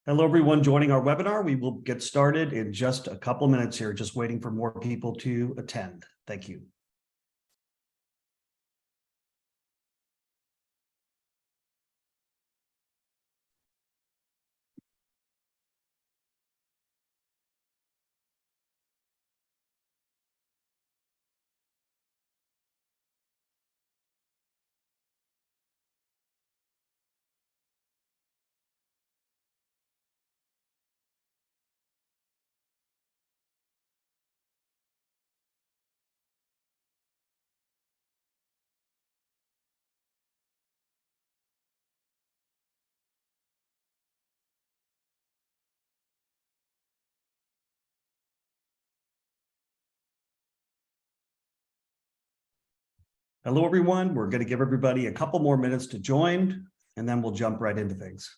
Hello, everyone joining our webinar. We will get started in just a couple of minutes here, just waiting for more people to attend. Thank you. Hello, everyone. We're going to give everybody a couple more minutes to join, and then we'll jump right into things.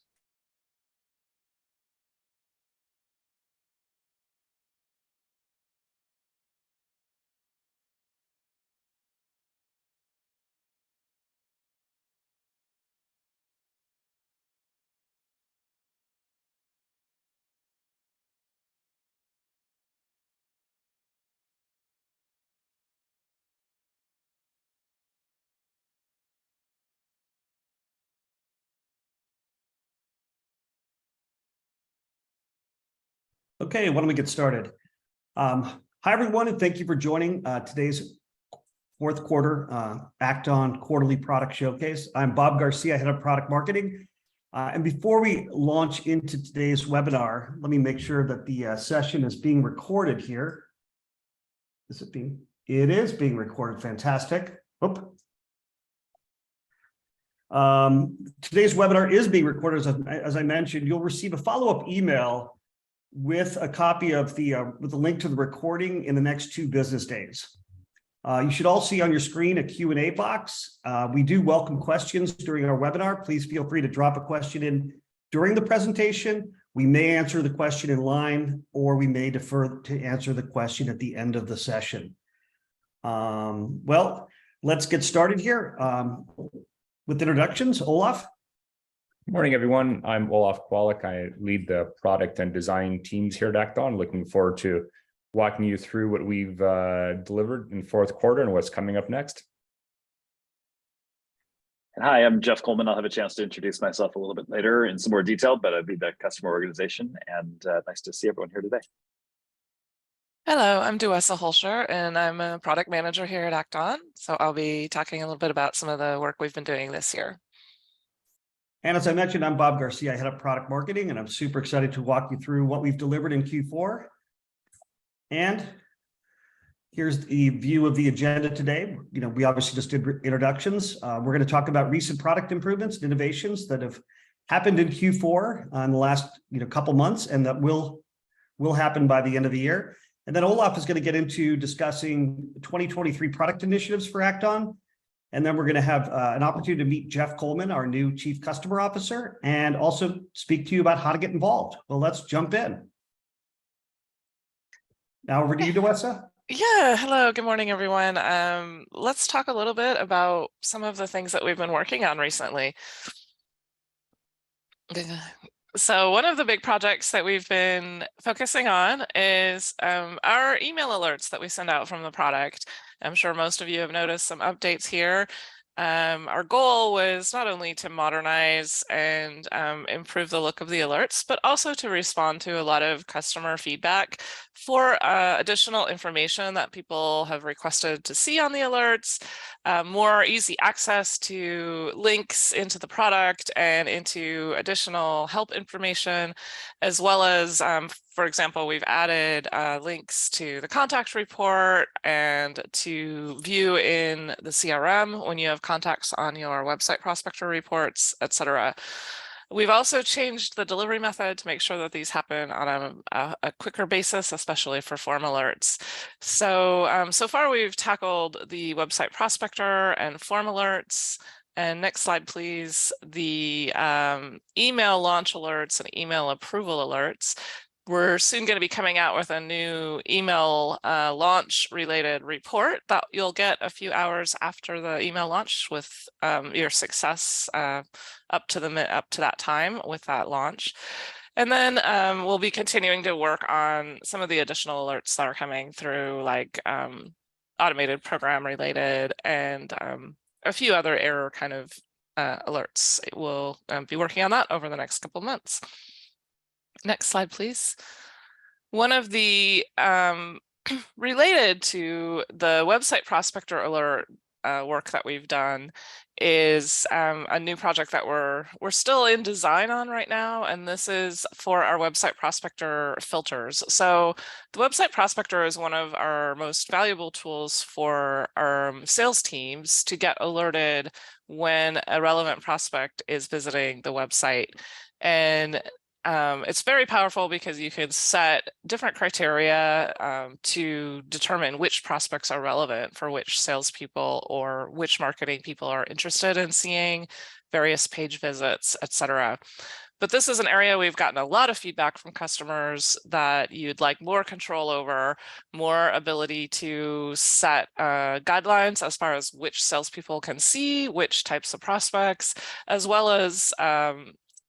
Okay, why don't we get started? Hi, everyone, and thank you for joining today's fourth quarter Act-On quarterly product showcase. I'm Bob Garcia, head of product marketing. And before we launch into today's webinar, let me make sure that the session is being recorded here. Is it being? It is being recorded. Fantastic. Oop. Today's webinar is being recorded. As I mentioned, you'll receive a follow-up email with a copy of with a link to the recording in the next 2 business days. You should all see on your screen a Q&A box. We do welcome questions during our webinar. Please feel free to drop a question in during the presentation. We may answer the question in line, or we may defer to answer the question at the end of the session. Well, let's get started here with introductions. Olaf. Good morning, everyone. I'm Olaf Kwolek. I lead the product and design teams here at Act-On. Looking forward to walking you through what we've delivered in fourth quarter and what's coming up next. And hi, I'm Jeff Coleman. I'll have a chance to introduce myself a little bit later in some more detail, but I lead the customer organization, and nice to see everyone here today. Hello, I'm Duessa Holscher, and I'm a product manager here at Act-On. So I'll be talking a little bit about some of the work we've been doing this year. And as I mentioned, I'm Bob Garcia, I head up product marketing, and I'm super excited to walk you through what we've delivered in Q4. And here's the view of the agenda today. We obviously just did introductions. We're going to talk about recent product improvements and innovations that have happened in Q4 in the last couple months, and that will happen by the end of the year. And then Olaf is going to get into discussing 2023 product initiatives for Act-On. And then we're going to have an opportunity to meet Jeff Coleman, our new Chief Customer Officer, and also speak to you about how to get involved. Well, let's jump in. Now over to you, Duessa. Yeah, hello, good morning, everyone. Let's talk a little bit about some of the things that we've been working on recently. So one of the big projects that we've been focusing on is our email alerts that we send out from the product. I'm sure most of you have noticed some updates here. Our goal was not only to modernize and improve the look of the alerts, but also to respond to a lot of customer feedback for additional information that people have requested to see on the alerts, more easy access to links into the product and into additional help information, as well as, for example, we've added links to the contact report and to view in the CRM when you have contacts on your website prospector reports, etc. We've also changed the delivery method to make sure that these happen on a quicker basis, especially for form alerts. So, so far we've tackled the website prospector and form alerts. And next slide, please, the email launch alerts and email approval alerts. We're soon going to be coming out with a new email launch related report that you'll get a few hours after the email launch with your success up to that time with that launch. And then we'll be continuing to work on some of the additional alerts that are coming through, like automated program related and a few other error kind of alerts. We'll be working on that over the next couple of months. Next slide, please. One of the related to the website prospector alert work that we've done is a new project that we're still in design on right now, and this is for our website prospector filters. So the website prospector is one of our most valuable tools for our sales teams to get alerted when a relevant prospect is visiting the website. And it's very powerful because you can set different criteria to determine which prospects are relevant for which salespeople or which marketing people are interested in seeing, various page visits, etc. But this is an area we've gotten a lot of feedback from customers that you'd like more control over, more ability to set guidelines as far as which salespeople can see, which types of prospects, as well as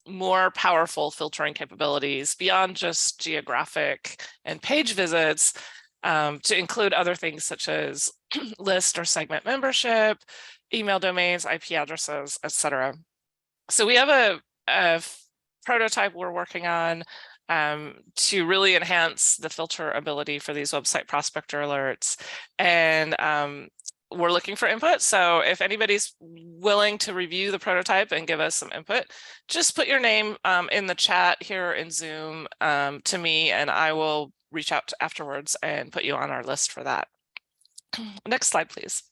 more powerful filtering capabilities beyond just geographic and page visits to include other things such as list or segment membership, email domains, IP addresses, etc. So we have a prototype we're working on to really enhance the filter ability for these website prospector alerts. And we're looking for input. So if anybody's willing to review the prototype and give us some input, just put your name in the chat here in Zoom to me, and I will reach out afterwards and put you on our list for that. Next slide, please.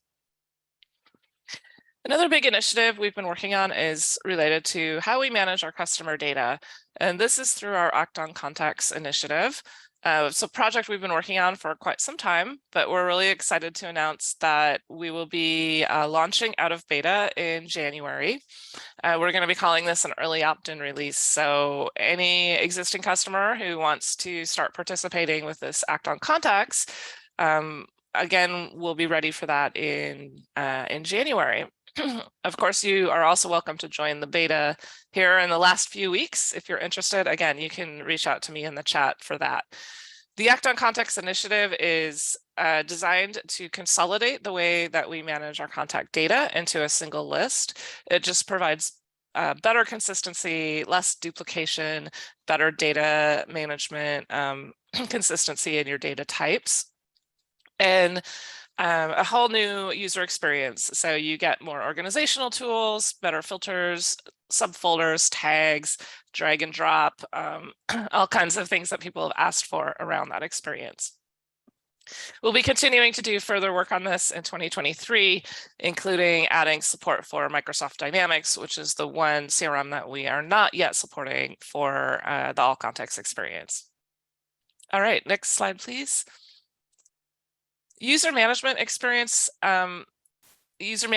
Another big initiative we've been working on is related to how we manage our customer data. And this is through our Act on Contacts initiative. It's a project we've been working on for quite some time, but we're really excited to announce that we will be launching out of beta in January. We're going to be calling this an early opt-in release. So any existing customer who wants to start participating with this Act on Contacts, again, we'll be ready for that in January. Of course, you are also welcome to join the beta here in the last few weeks. If you're interested, again, you can reach out to me in the chat for that. The Act on Contacts initiative is designed to consolidate the way that we manage our contact data into a single list. It just provides better consistency, less duplication, better data management, consistency in your data types, and a whole new user experience. So you get more organizational tools, better filters, subfolders, tags, drag and drop, all kinds of things that people have asked for around that experience. We'll be continuing to do further work on this in 2023, including adding support for Microsoft Dynamics, which is the one CRM that we are not yet supporting for the all context experience. All right, next slide, please. User management experience, user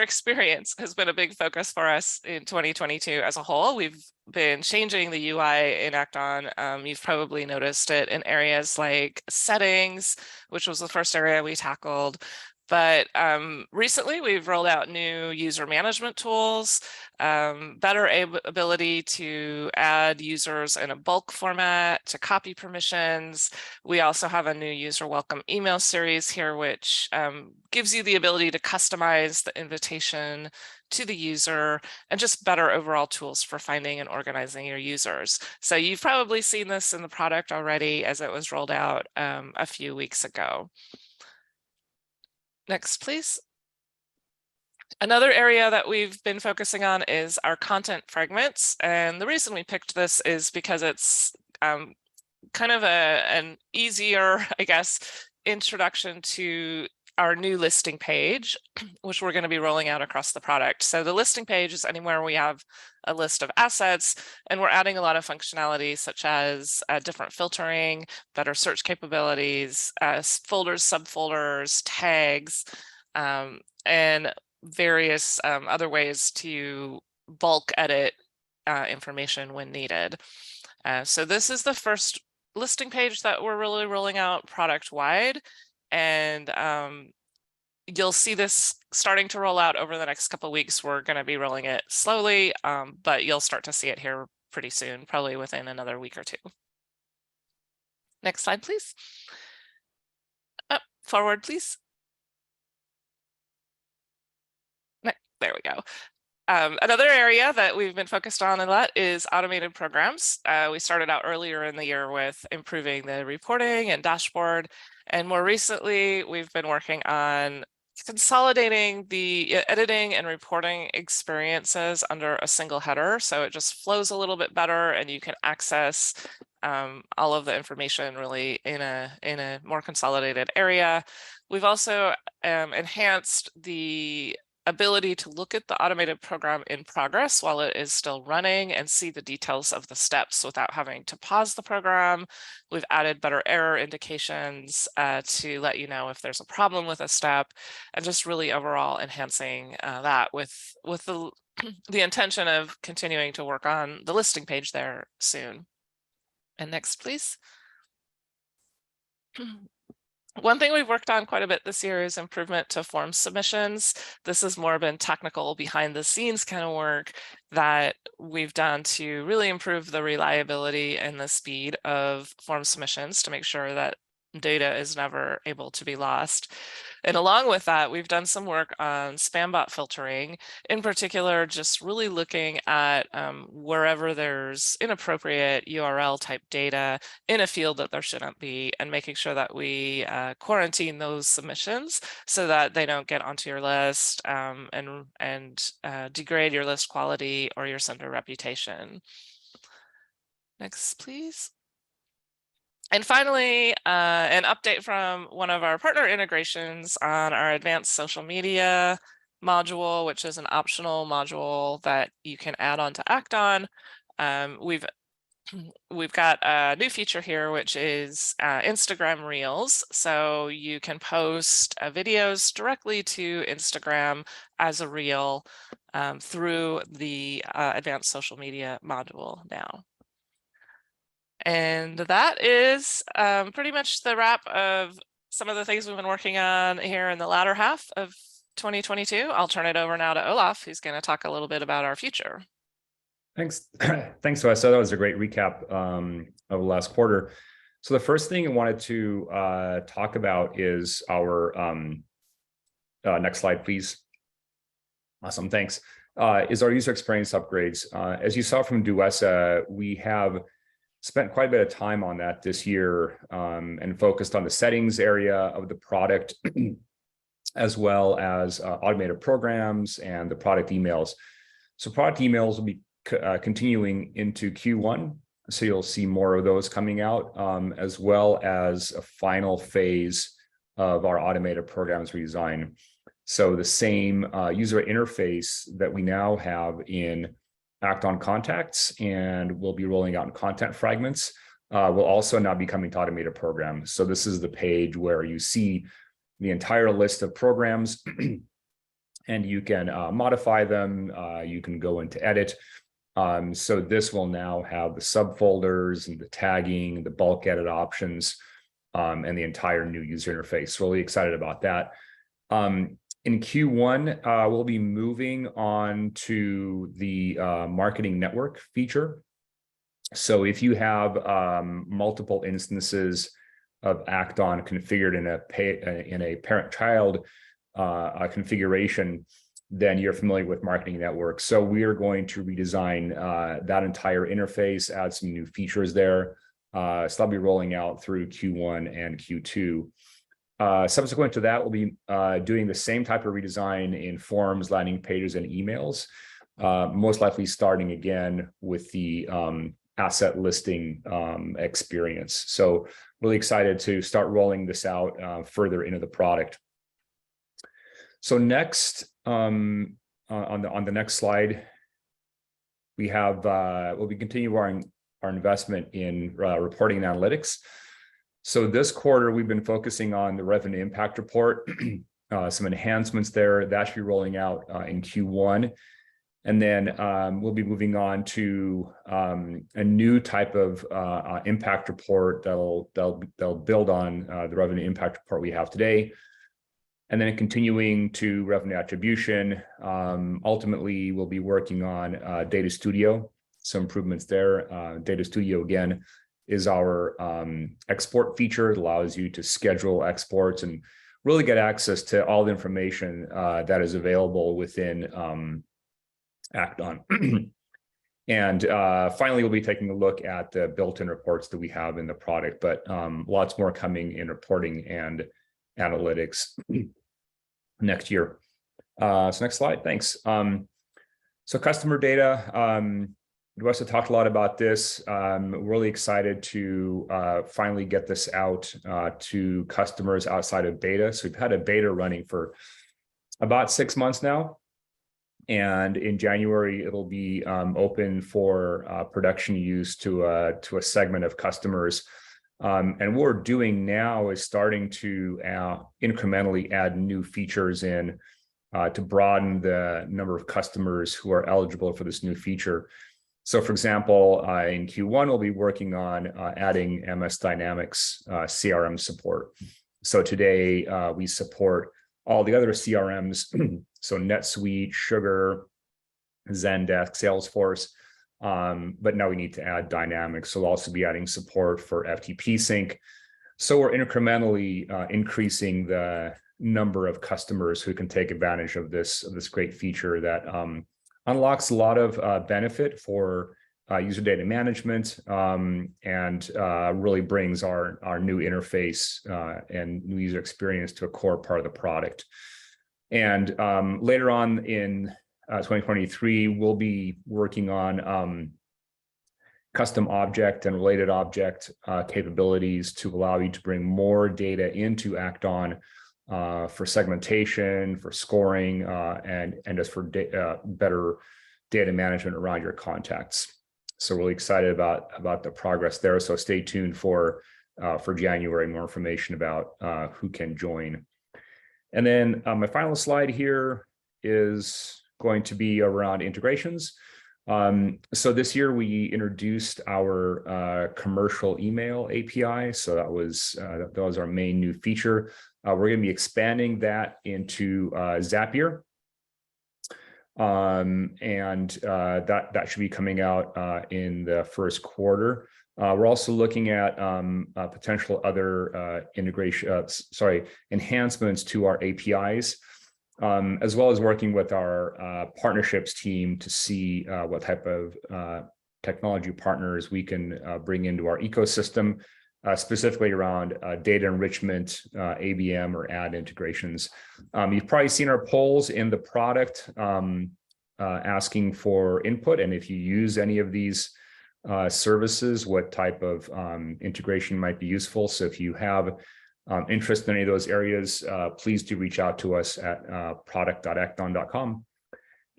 experience has been a big focus for us in 2022 as a whole. We've been changing the UI in Act On. You've probably noticed it in areas like settings, which was the first area we tackled. But recently we've rolled out new user management tools, better ability to add users in a bulk format, to copy permissions. We also have a new user welcome email series here, which gives you the ability to customize the invitation to the user, and just better overall tools for finding and organizing your users. So you've probably seen this in the product already as it was rolled out a few weeks ago. Next, please. Another area that we've been focusing on is our content fragments. And the reason we picked this is because it's kind of an easier, I guess, introduction to our new listing page, which we're going to be rolling out across the product. So the listing page is anywhere we have a list of assets, and we're adding a lot of functionality such as different filtering, better search capabilities, folders, subfolders, tags, and various other ways to bulk edit information when needed. So this is the first listing page that we're really rolling out product-wide. And you'll see this starting to roll out over the next couple of weeks. We're going to be rolling it slowly, but you'll start to see it here pretty soon, probably within another week or two. Next slide, please. Up, forward, please. There we go. Another area that we've been focused on a lot is automated programs. We started out earlier in the year with improving the reporting and dashboard. And more recently, we've been working on consolidating the editing and reporting experiences under a single header. So it just flows a little bit better and you can access all of the information really in a more consolidated area. We've also enhanced the ability to look at the automated program in progress while it is still running and see the details of the steps without having to pause the program. We've added better error indications to let you know if there's a problem with a step, and just really overall enhancing that with the, the intention of continuing to work on the listing page there soon. And next, please. One thing we've worked on quite a bit this year is improvement to form submissions. This has more been technical behind the scenes kind of work that we've done to really improve the reliability and the speed of form submissions to make sure that data is never able to be lost. And along with that, we've done some work on spam bot filtering, in particular, just really looking at wherever there's inappropriate URL type data in a field that there shouldn't be, and making sure that we quarantine those submissions so that they don't get onto your list and degrade your list quality or your sender reputation. Next, please. And finally, an update from one of our partner integrations on our advanced social media module, which is an optional module that you can add on to Acton. We've got a new feature here, which is Instagram Reels. So you can post videos directly to Instagram as a reel through the advanced social media module now. And that is pretty much the wrap of some of the things we've been working on here in the latter half of 2022. I'll turn it over now to Olaf, who's going to talk a little bit about our future. Thanks. Thanks, Wes. So that was a great recap of the last quarter. So the first thing I wanted to talk about is our next slide, please. Awesome. Thanks. Is our user experience upgrades. As you saw from Duessa, we have spent quite a bit of time on that this year and focused on the settings area of the product, as well as automated programs and the product emails. So product emails will be continuing into Q1. So you'll see more of those coming out, as well as a final phase of our automated programs redesign. So the same user interface that we now have in Acton Contacts and we'll be rolling out in Content Fragments will also now be coming to automated programs. So this is the page where you see the entire list of programs and you can modify them. You can go into edit. So this will now have the subfolders and the tagging, the bulk edit options, and the entire new user interface. Really excited about that. In Q1, we'll be moving on to the marketing network feature. So if you have multiple instances of Acton configured in a parent-child configuration, then you're familiar with marketing network. So we are going to redesign that entire interface, add some new features there. So that'll be rolling out through Q1 and Q2. Subsequent to that, we'll be doing the same type of redesign in forms, landing pages, and emails, most likely starting again with the asset listing experience. So really excited to start rolling this out further into the product. So next, on the next slide, we have we'll be continuing our investment in reporting and analytics. So this quarter, we've been focusing on the revenue impact report, some enhancements there that should be rolling out in Q1. And then we'll be moving on to a new type of impact report that'll build on the revenue impact report we have today. And then continuing to revenue attribution. Ultimately, we'll be working on Data Studio. some improvements there. Data Studio, again, is our export feature. It allows you to schedule exports and really get access to all the information that is available within Acton. And finally, we'll be taking a look at the built-in reports that we have in the product, but lots more coming in reporting and analytics next year. So next slide, thanks. So customer data, we also talked a lot about this. We're really excited to finally get this out to customers outside of beta. So we've had a beta running for about 6 months now. And in January, it'll be open for production use to a segment of customers. And what we're doing now is starting to incrementally add new features in to broaden the number of customers who are eligible for this new feature. So for example, in Q1, we'll be working on adding MS Dynamics CRM support. So today we support all the other CRMs, so NetSuite, Sugar, Zendesk, Salesforce, but now we need to add Dynamics. So we'll also be adding support for FTP Sync. So we're incrementally increasing the number of customers who can take advantage of this great feature that unlocks a lot of benefit for user data management and really brings our new interface and new user experience to a core part of the product. And later on in 2023, we'll be working on custom object and related object capabilities to allow you to bring more data into Acton for segmentation, for scoring, and just for better data management around your contacts. So really excited about the progress there. So stay tuned for January, more information about who can join. And then my final slide here is going to be around integrations. So this year we introduced our commercial email API. So that was our main new feature. We're going to be expanding that into Zapier. And that should be coming out in the first quarter. We're also looking at potential other enhancements to our APIs, as well as working with our partnerships team to see what type of technology partners we can bring into our ecosystem, specifically around data enrichment, ABM, or ad integrations. You've probably seen our polls in the product asking for input, and if you use any of these services, what type of integration might be useful. So if you have interest in any of those areas, please do reach out to us at product.acton.com.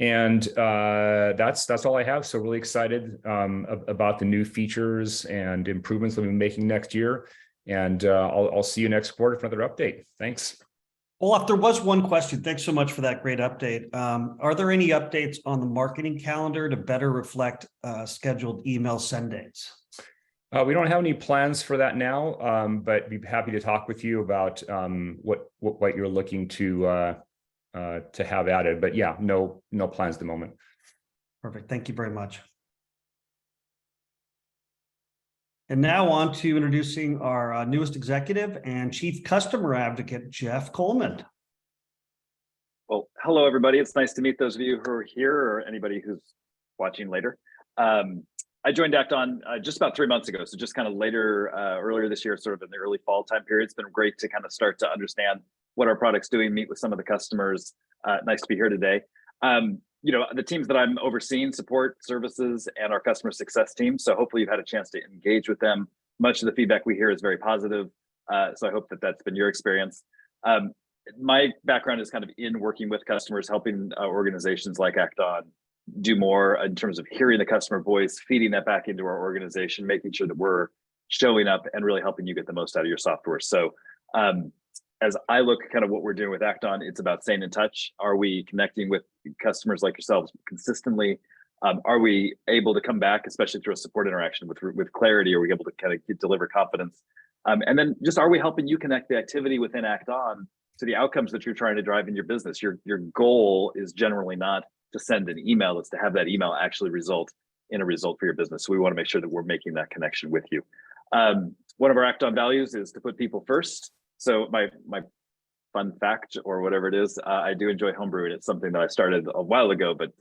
And that's all I have. So really excited about the new features and improvements that we'll be making next year. And I'll see you next quarter for another update. Thanks. Olaf, there was one question. Thanks so much for that great update. Are there any updates on the marketing calendar to better reflect scheduled email send dates? We don't have any plans for that now, but be happy to talk with you about what you're looking to have added. But yeah, no plans at the moment. Perfect. Thank you very much. And now on to introducing our newest executive and chief customer advocate, Jeff Coleman. Well, hello, everybody. It's nice to meet those of you who are here or anybody who's watching later. I joined Acton just about 3 months ago. So just kind of earlier this year, sort of in the early fall time period. It's been great to kind of start to understand what our product's doing, meet with some of the customers. Nice to be here today. The teams that I'm overseeing, support services and our customer success team. So hopefully you've had a chance to engage with them. Much of the feedback we hear is very positive. So I hope that that's been your experience. My background is kind of in working with customers, helping organizations like Acton do more in terms of hearing the customer voice, feeding that back into our organization, making sure that we're showing up and really helping you get the most out of your software. So as I look kind of what we're doing with Acton, it's about staying in touch. Are we connecting with customers like yourselves consistently? Are we able to come back, especially through a support interaction with clarity? Are we able to kind of deliver confidence? And then just, are we helping you connect the activity within Acton to the outcomes that you're trying to drive in your business? Your goal is generally not to send an email, it's to have that email actually result in a result for your business. So we want to make sure that we're making that connection with you. One of our Act On values is to put people first. So my fun fact or whatever it is, I do enjoy homebrewing. It's something that I started a while ago, but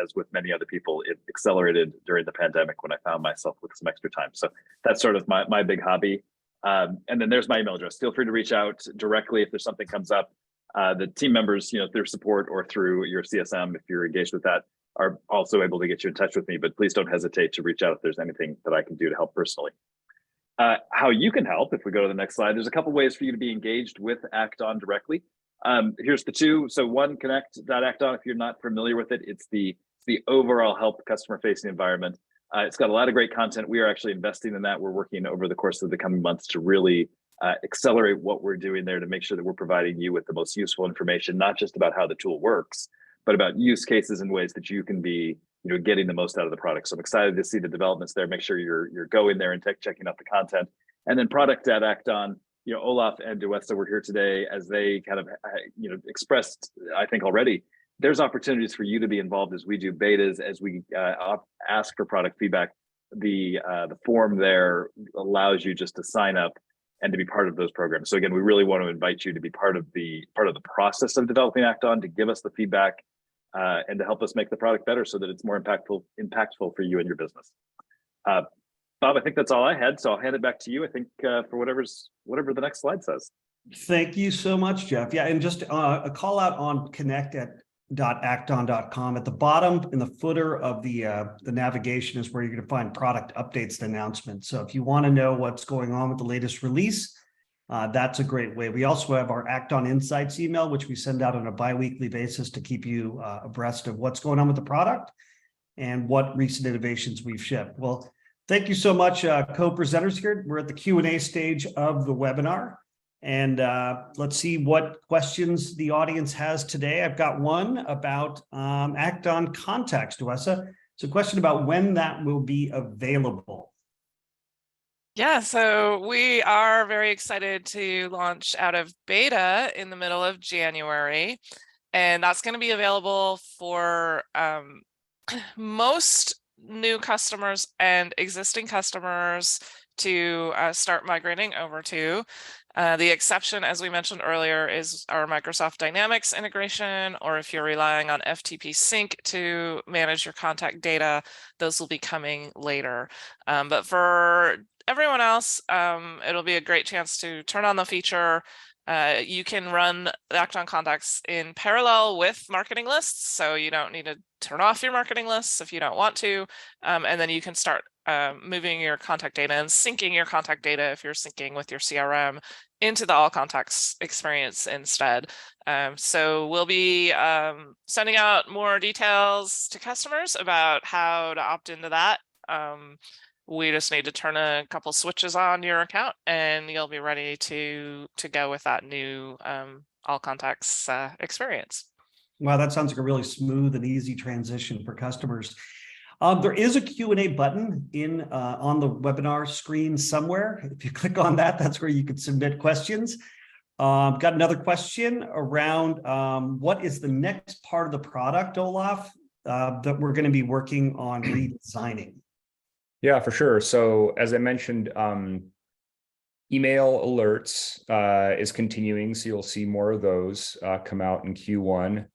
as with many other people, it accelerated during the pandemic when I found myself with some extra time. So that's sort of my big hobby. And then there's my email address. Feel free to reach out directly if there's something comes up. The team members, through support or through your CSM, if you're engaged with that, are also able to get you in touch with me, but please don't hesitate to reach out if there's anything that I can do to help personally. How you can help, if we go to the next slide, there's a couple ways for you to be engaged with Act On directly. Here's the two. So one, Connect.Act On. If you're not familiar with it, it's the overall help customer facing environment. It's got a lot of great content. We are actually investing in that. We're working over the course of the coming months to really accelerate what we're doing there to make sure that we're providing you with the most useful information, not just about how the tool works, but about use cases and ways that you can be getting the most out of the product. So I'm excited to see the developments there. Make sure you're going there and checking out the content. And then Product.Act On, Olaf and Duessa were here today as they kind of expressed, I think already, there's opportunities for you to be involved as we do betas, as we ask for product feedback. The form there allows you just to sign up and to be part of those programs. So again, we really want to invite you to be part of the process of developing Act On, to give us the feedback and to help us make the product better so that it's more impactful for you and your business. Bob, I think that's all I had, so I'll hand it back to you. I think for whatever the next slide says. Thank you so much, Jeff. Yeah, and just a call out on connect.acton.com. At the bottom in the footer of the navigation is where you're going to find product updates and announcements. So if you want to know what's going on with the latest release, that's a great way. We also have our Act On Insights email, which we send out on a bi-weekly basis to keep you abreast of what's going on with the product and what recent innovations we've shipped. Well, thank you so much, co-presenters here. We're at the Q&A stage of the webinar. And let's see what questions the audience has today. I've got one about Act On Contacts, Duessa. It's a question about when that will be available. Yeah, so we are very excited to launch out of beta in the middle of January, and that's going to be available for most new customers and existing customers to start migrating over to. The exception, as we mentioned earlier, is our Microsoft Dynamics integration, or if you're relying on FTP Sync to manage your contact data, those will be coming later. But for everyone else, it'll be a great chance to turn on the feature. You can run Act On Contacts in parallel with marketing lists, so you don't need to turn off your marketing lists if you don't want to, and then you can start moving your contact data and syncing your contact data if you're syncing with your CRM into the All Contacts experience instead. So we'll be sending out more details to customers about how to opt into that. We just need to turn a couple switches on your account and you'll be ready to go with that new All Contacts experience. Wow, that sounds like a really smooth and easy transition for customers. There is a Q&A button on the webinar screen somewhere. If you click on that, that's where you can submit questions. Got another question around what is the next part of the product, Olaf, that we're going to be working on redesigning? Yeah, for sure. So as I mentioned, email alerts is continuing. So you'll see more of those come out in Q1.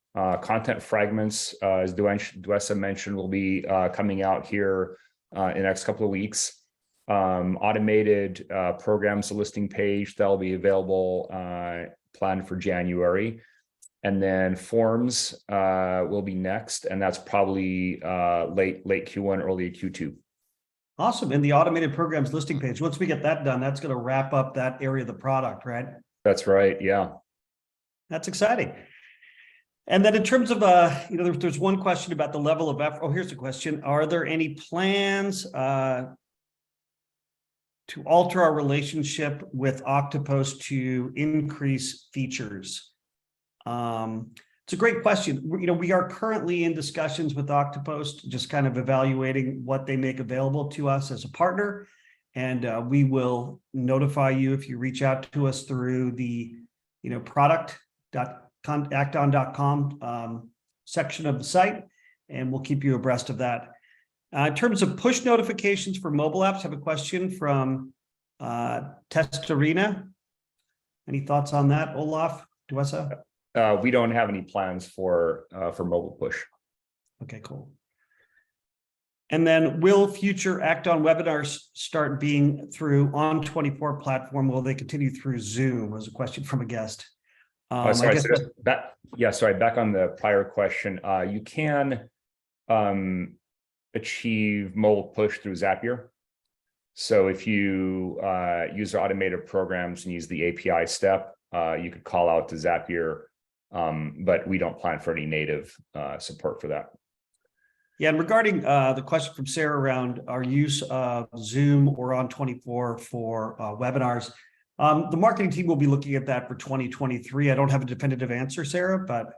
Content fragments, as Duessa mentioned, will be coming out here in the next couple of weeks. Automated programs, a listing page that'll be available, planned for January. And then forms will be next, and that's probably late Q1, early Q2. Awesome. And the automated programs listing page, once we get that done, that's going to wrap up that area of the product, right? That's right. Yeah. That's exciting. And then in terms of, there's one question about the level of effort. Oh, here's a question. Are there any plans to alter our relationship with Octopus to increase features? It's a great question. We are currently in discussions with Octopus, just kind of evaluating what they make available to us as a partner. And we will notify you if you reach out to us through the, product.acton.com section of the site, and we'll keep you abreast of that. In terms of push notifications for mobile apps, I have a question from Testarina. Any thoughts on that, Olaf, Duessa? We don't have any plans for mobile push. Okay, cool. And then will future Act On webinars start being through On24 platform? Will they continue through Zoom? Was a question from a guest. Sorry, back on the prior question. You can achieve mobile push through Zapier. So if you use our automated programs and use the API step, you could call out to Zapier, but we don't plan for any native support for that. Yeah, and regarding the question from Sarah around our use of Zoom or On24 for webinars, the marketing team will be looking at that for 2023. I don't have a definitive answer, Sarah, but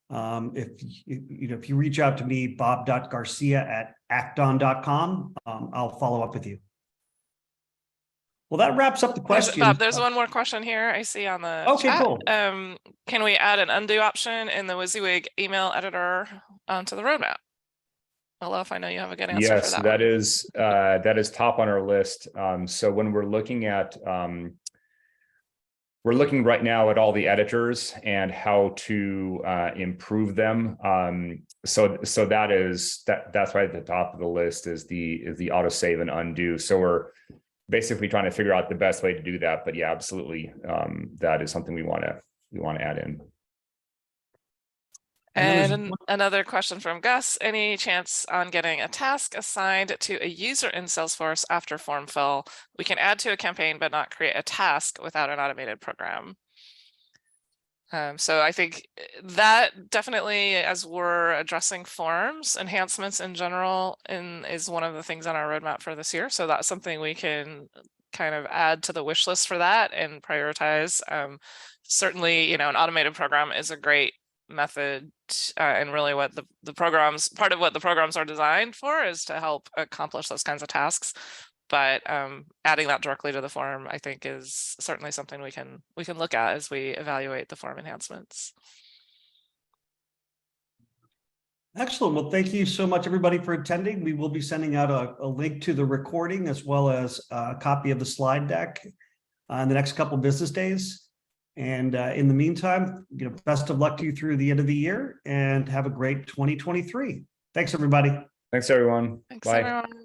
if you reach out to me, bob.garcia@acton.com, I'll follow up with you. Well, that wraps up the question. Bob, there's one more question here I see on the chat. Cool. Can we add an undo option in the WYSIWYG email editor onto the roadmap? Olaf, I know you have a good answer yes, for that. That is top on our list. So when we're looking at we're looking right now at all the editors and how to improve them. So that's right at the top of the list is the autosave and undo. So we're basically trying to figure out the best way to do that. But yeah, absolutely, that is something we want to add in. And another question from Gus, any chance on getting a task assigned to a user in Salesforce after form fill? We can add to a campaign, but not create a task without an automated program. So I think that definitely, as we're addressing forms, enhancements in general is one of the things on our roadmap for this year. So that's something we can kind of add to the wish list for that and prioritize. Certainly, an automated program is a great method and really what the programs, part of what the programs are designed for is to help accomplish those kinds of tasks. But adding that directly to the form, I think, is certainly something we can look at as we evaluate the form enhancements. Excellent. Well, thank you so much, everybody, for attending. We will be sending out a link to the recording as well as a copy of the slide deck in the next couple of business days. And in the meantime, best of luck to you through the end of the year and have a great 2023. Thanks, everybody. Thanks, everyone. Thanks, Bye. everyone.